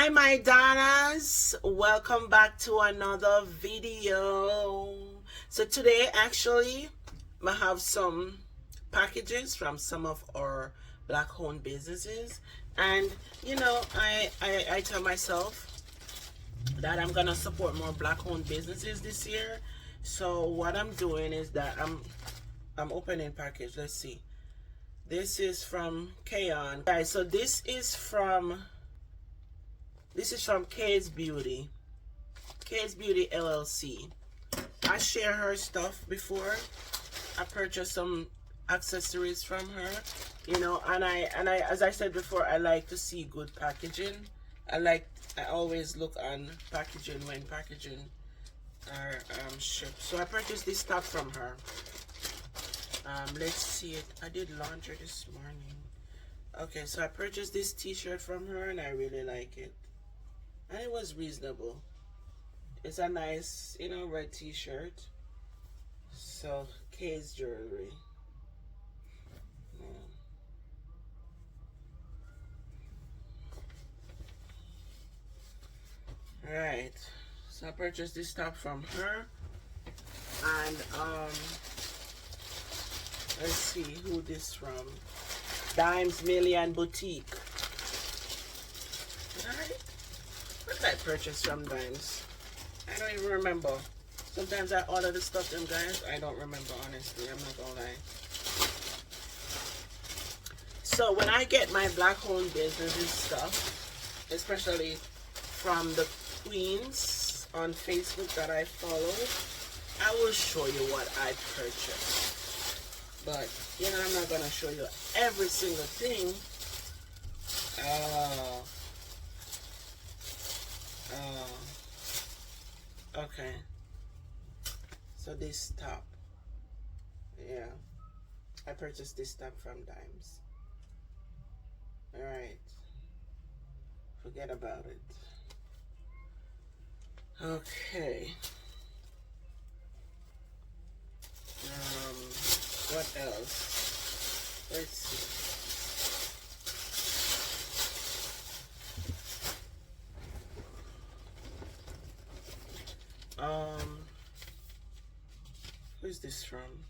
Hi my Donnas, welcome back to another video. So today actually I have some packages from some of our black owned businesses, and I tell myself that I'm gonna support more black owned businesses this year. So what I'm doing is that I'm opening package. Let's see, this is from Kayon, guys. So this is from Kay's Beauty. Kay's Beauty LLC. I share her stuff before. I purchased some accessories from her, and I as I said before, I like to see good packaging. I always look on packaging when packaging are shipped. So I purchased this stuff from her. Let's see it. I did laundry this morning. Okay, so I purchased this t-shirt from her and I really like it. And it was reasonable. It's a nice, red t-shirt. So, Kay's Jewelry. Alright. So I purchased this top from her. And let's see who this from. Dimes Million Boutique. Alright. What did I purchase from Dimes? I don't even remember. Sometimes I order the stuff them guys. I don't remember, honestly. I'm not gonna lie. So when I get my black owned businesses stuff, especially from the queens on Facebook that I follow, I will show you what I purchased. But I'm not gonna show you every single thing. Okay. So this top. Yeah. I purchased this top from Dimes. Alright. Forget about it. Okay. What else? Let's see. Who's this from?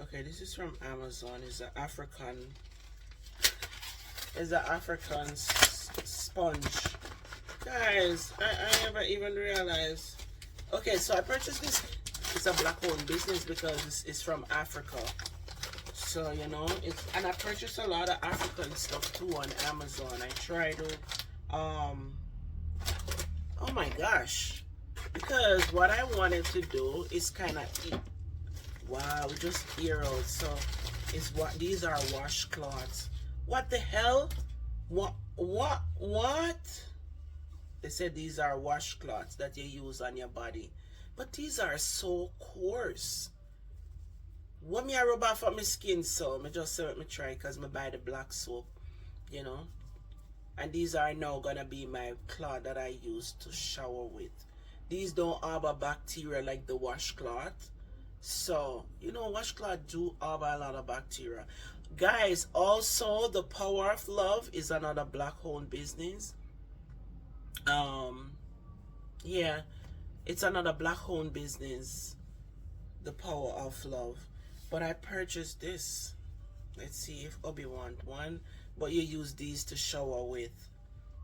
Okay, this is from Amazon. It's an African sponge. Guys, I never even realized. Okay, so I purchased this. It's a black owned business because it's from Africa. So, and I purchased a lot of African stuff too on Amazon. I try to, oh my gosh. Because what I wanted to do is kind of eat. Wow, just ear out. So these are washcloths. What the hell? What? They said these are washcloths that you use on your body. But these are so coarse. What me I rub off on my skin, so me just say let me try because me buy the black soap, And these are now gonna be my cloth that I use to shower with. These don't harbor bacteria like the washcloth. So, washcloth do harbor a lot of bacteria. Guys, also the Power of Love is another black owned business. Yeah, it's another black owned business. The Power of Love. But I purchased this. Let's see if Obi want one. But you use these to shower with.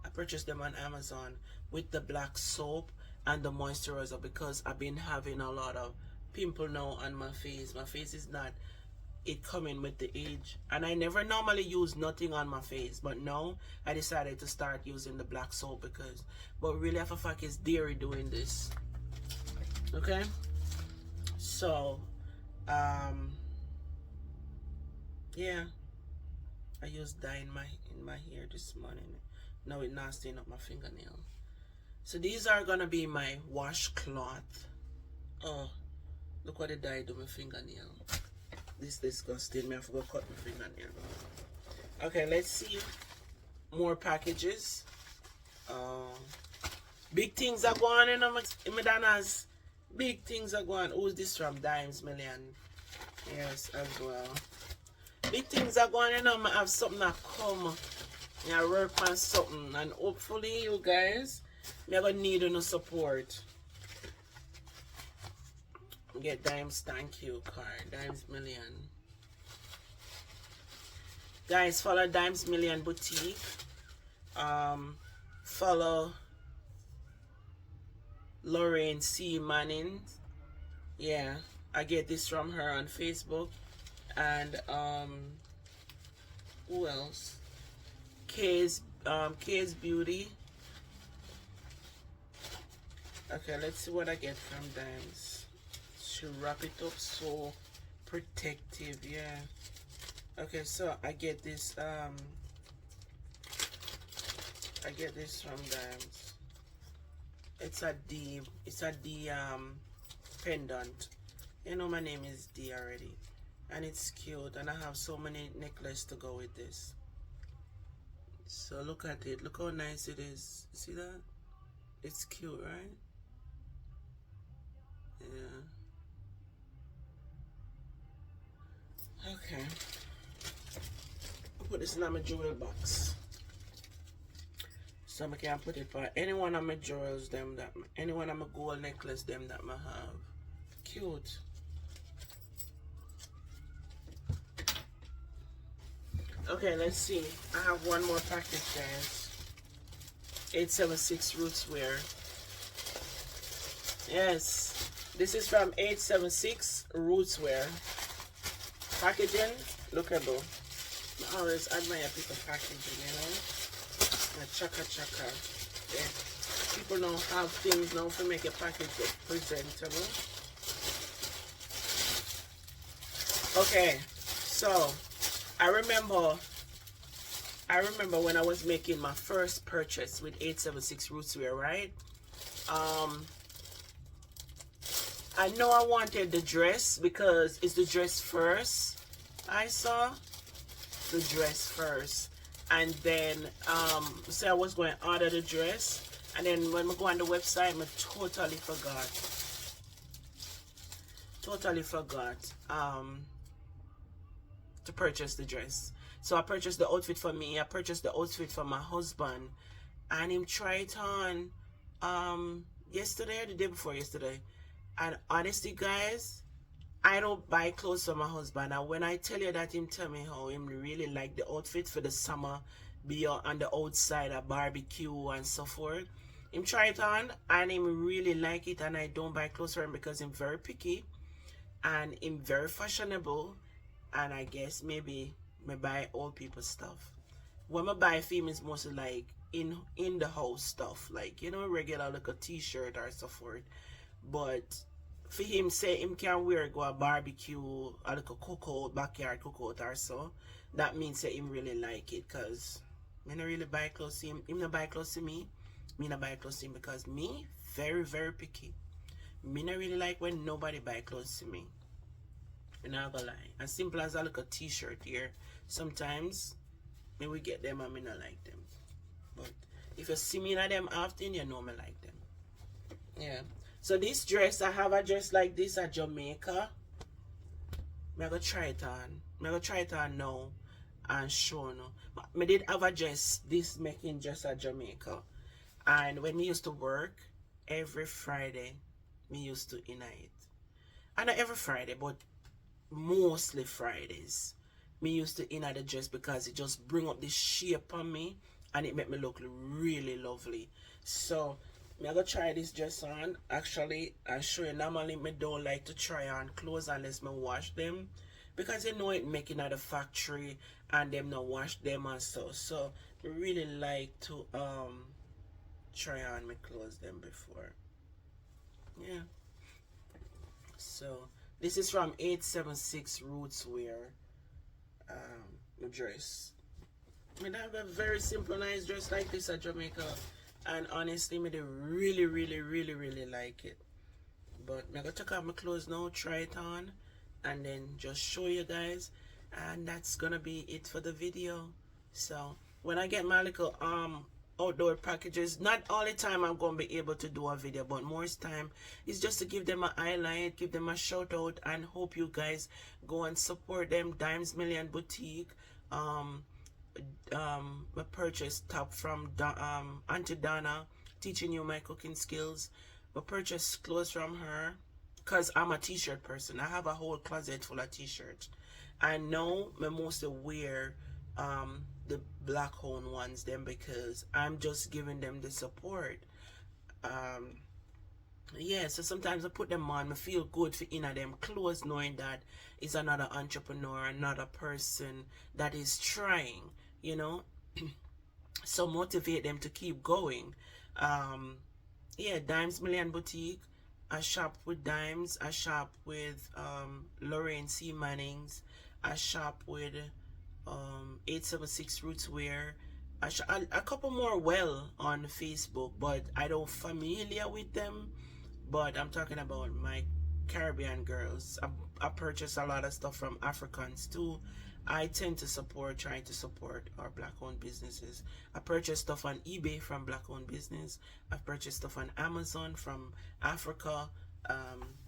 I purchased them on Amazon with the black soap and the moisturizer because I've been having a lot of pimple now on my face. My face is not coming with the age, and I never normally use nothing on my face, but now I decided to start using the black soap but really for fact is dairy doing this. Okay, so yeah, I used dye in my hair this morning. Now it's not staying up my fingernail. So these are gonna be my washcloth. Oh, look what the dye do my fingernail. This disgusting. I forgot to cut my fingernail. Okay, let's see more packages. Big things are going in my Donna's. Big things are going. Who's this from? Dimes Million. Yes, as well. Big things are going on. I have something that come I work on something, and hopefully you guys never need no support. Get Dimes thank you card, Dimes Million. Guys, follow Dimes Million Boutique. Follow Lorraine C. Manning. Yeah, I get this from her on Facebook. And who else? K's Beauty. Okay, let's see what I get from Dimes. She wrap it up so protective, yeah. Okay, so I get this from Dimes. It's a D pendant. You know my name is D already. And it's cute, and I have so many necklaces to go with this. So look at it. Look how nice it is. See that? It's cute, right? Yeah. Okay. I'll put this in my jewel box. So I can put it for any one of my jewels, any one of my gold necklace them that I have. Cute. Okay, let's see. I have one more package, guys. 876 Rootswear. Yes, this is from 876 Rootswear. Packaging, lookable. I always admire people packaging, you know. Chaka. Yeah. People don't have things now to make a package presentable. Okay, so I remember when I was making my first purchase with 876 Rootswear, right? I know I wanted the dress because it's the dress first. I saw the dress first, and then so I was going to order the dress, and then when I go on the website, I totally forgot to purchase the dress. So I purchased the outfit for me, I purchased the outfit for my husband, and him try it on yesterday or the day before yesterday. And honestly, guys, I don't buy clothes for my husband, and when I tell you that, him tell me how him really like the outfit for the summer, be on the outside a barbecue and so forth. Him try it on and him really like it, and I don't buy clothes for him because I'm very picky and him very fashionable, and I guess maybe I buy old people stuff. When I buy film is mostly like in the house stuff, like, you know, regular like a t-shirt or so forth. But for him say him can wear go a barbecue or like a cookout, backyard cookout or so, that means that him really like it, because I don't really buy clothes to him. Him not buy clothes to me. Me not buy clothes to him because me very, very picky. Me not really like when nobody buy clothes to me. I'm not gonna lie. As simple as I look a t-shirt here, sometimes me we get them and me not like them. But if you see me in them often, you know me like them. Yeah. So this dress, I have a dress like this at Jamaica. I'm gonna try it on. I'm gonna try it on now and show no. I did have a dress, this making dress at Jamaica. And when we used to work, every Friday, we used to inner it. And not every Friday, but mostly Fridays, me used to inner the dress because it just bring up this shape on me and it make me look really lovely. So I'm gonna try this dress on. Actually, I show you, normally me don't like to try on clothes unless me wash them, because you know it making at the factory and them not wash them and so I really like to try on my clothes them before. Yeah. So this is from 876 Rootswear dress. I mean, I have a very simple nice dress like this at Jamaica, and honestly me they really like it. But I'm gonna take off my clothes now, try it on, and then just show you guys, and that's gonna be it for the video. So when I get my little outdoor packages, not all the time I'm gonna be able to do a video, but most time it's just to give them a highlight, give them a shout out, and hope you guys go and support them. Dimes Million Boutique, I purchased top from Auntie Donna, teaching you my cooking skills. I purchased clothes from her because I'm a t-shirt person. I have a whole closet full of t-shirts. I know I mostly wear the black owned ones them because I'm just giving them the support. Um, yeah, so sometimes I put them on. I feel good for inner them clothes, knowing that is another entrepreneur, another person that is trying, you know. So motivate them to keep going. Um, yeah, Dimes Million Boutique. I shop with Dimes. I shop with Lorraine C. Mannings. I shop with 876 Roots Wear. A couple more well on Facebook, but I don't familiar with them. But I'm talking about my Caribbean girls. I purchase a lot of stuff from Africans too. I tend to trying to support our black owned businesses. I purchase stuff on eBay from black owned business. I've purchased stuff on Amazon from Africa.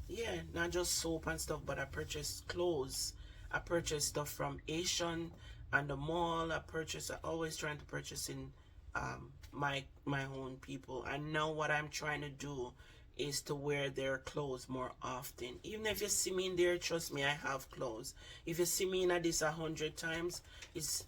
Yeah, not just soap and stuff, but I purchased clothes. I purchase stuff from Asian and the mall. I always trying to purchase in my own people. I know what I'm trying to do is to wear their clothes more often. Even if you see me in there, trust me, I have clothes. If you see me in this 100 times, it's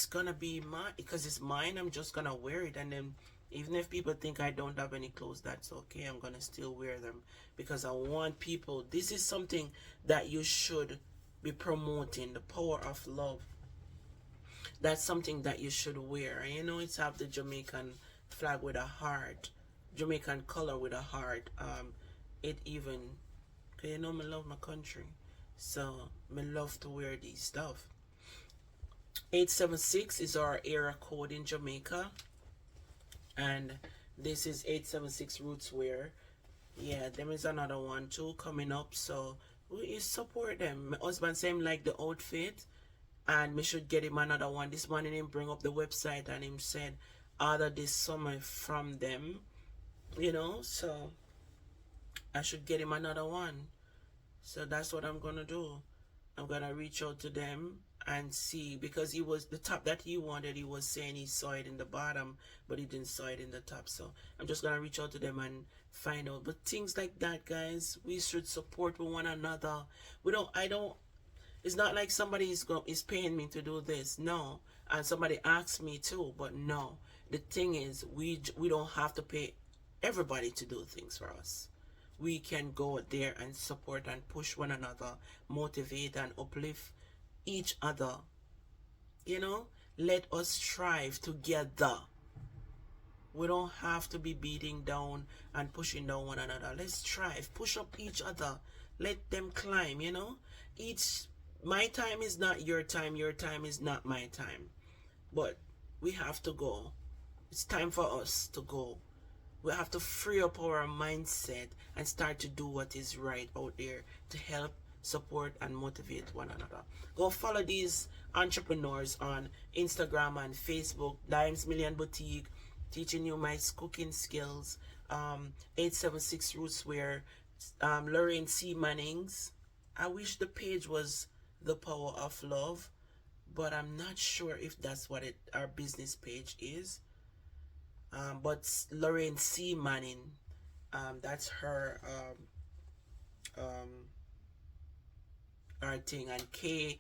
gonna be mine because it's mine. I'm just gonna wear it, and then even if people think I don't have any clothes, that's okay. I'm gonna still wear them because I want people. This is something that you should be promoting, the power of love. That's something that you should wear. And you know, it's have the Jamaican flag with a heart, Jamaican color with a heart. It even, cause you know, me love my country, so me love to wear these stuff. 876 is our area code in Jamaica, and this is 876 Roots Wear. Yeah, them is another one too coming up, so we support them. My husband say him like the outfit, and me should get him another one. This morning him bring up the website and him said order this summer from them, you know, so I should get him another one. So that's what I'm gonna do. I'm gonna reach out to them and see, because he was the top that he wanted, he was saying he saw it in the bottom but he didn't saw it in the top. So I'm just gonna reach out to them and find out. But things like that, guys, we should support one another. I don't It's not like somebody is paying me to do this, no, and somebody asked me to, but no. The thing is, we don't have to pay everybody to do things for us. We can go there and support and push one another, motivate and uplift each other. You know, let us strive together. We don't have to be beating down and pushing down one another. Let's strive, push up each other, let them climb. You know, my time is not your time is not my time, but we have to go. It's time for us to go. We have to free up our mindset and start to do what is right out there to help, support, and motivate one another. Go follow these entrepreneurs on Instagram and Facebook. Dimes Million Boutique, teaching you my cooking skills. 876 Roots Wear. Lorraine C. Mannings. I wish the page was The Power of Love, but I'm not sure if that's what our business page is. But Lorraine C. Manning, that's her our thing. And K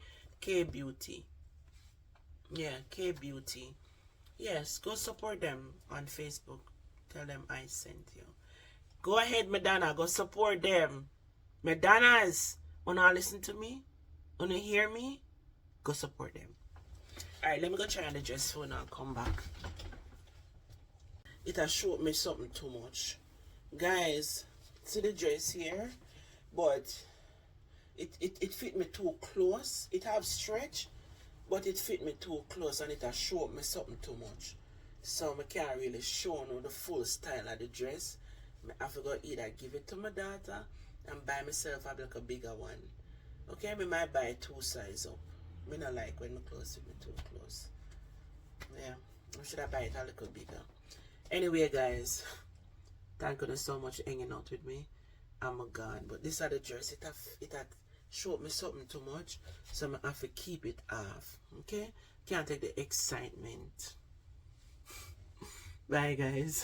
Beauty, yeah, K Beauty. Yes, go support them on Facebook. Tell them I sent you. Go ahead, Madonna, go support them. Madonnas, wanna listen to me? Wanna hear me? Go support them. Alright, let me go try on the dress phone and come back. It has showed me something too much. Guys, see the dress here? But it fit me too close. It have stretch, but it fit me too close, and it has showed me something too much. So I can't really show no the full style of the dress. I forgot either give it to my daughter and buy myself like a bigger one. Okay, I might buy 2 size up. I don't like when my clothes fit me too close. Yeah, or should I buy it a little bigger? Anyway, guys, thank you so much for hanging out with me. I'm gone, but this other dress, it had showed me something too much, so I have to keep it off. Okay, Can't take the excitement. Bye, guys.